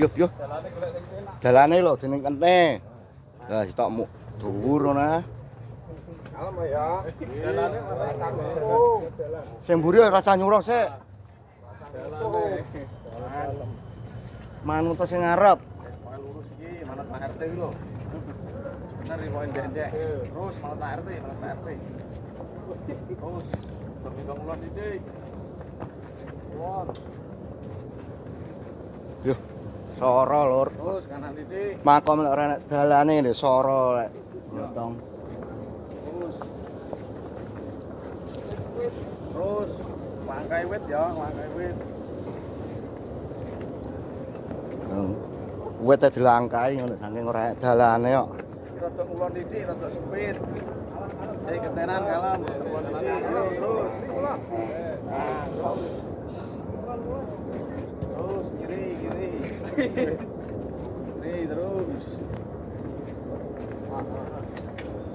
Yuk, yuk. Dalane lho dening kente. Lah stokmu dhuwur ngono ah. Kalem ya. Dalane malah kanggo. Sing mburi rasa nyuruh sik. Dalane. Manut to sing ngarep. Lurus iki manut Pak RT iki lho. Bener iki poin ndek. Terus manut Pak RT, manut Pak RT. Terus terbilang ulang titik. Won. Yo, soro lur. Terus kanan titik. Makom lek ora nek dalane lho soro lek. Nyotong. Terus langkai wit ya, langkai wit. Wit dilangkai ngono saking ora dalane kok. Rada ulon titik, rada sempit. Ketenan kalem, ulon titik. Terus. Terus kiri, kiri. Kiri terus.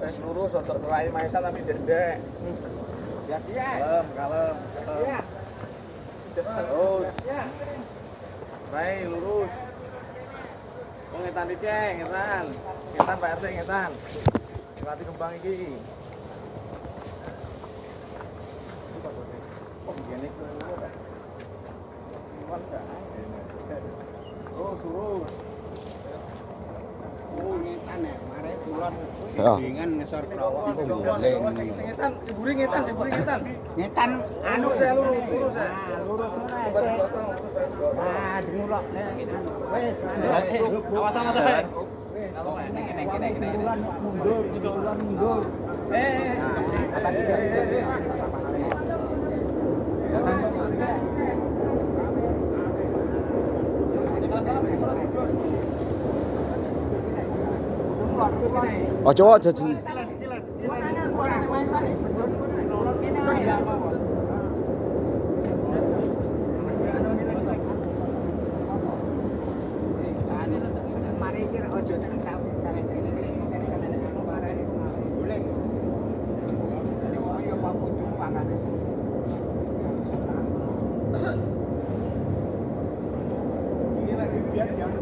Wes lurus untuk selain Maisa tapi ndek. Ya, iya. Kalem, kalem. Iya. Terus. Ya. Baik, lurus. Oh, ngetan diceng, ngetan. Ngetan Pak RT, ngetan. Ngelati kembang iki. Oh, gini ke lurus. Terus, terus. Oh, ngetan ya, mare kulon dengan ngesor kerawang guling. Ngetan, siburi ngetan, siburi ngetan. Ngetan anu saya lurus ya. Lurus ngono. Ah, dilok nek. Wes, sama-sama teh. Kulon mundur, kulon mundur. Ojo aja di. Ini lagi biar jangan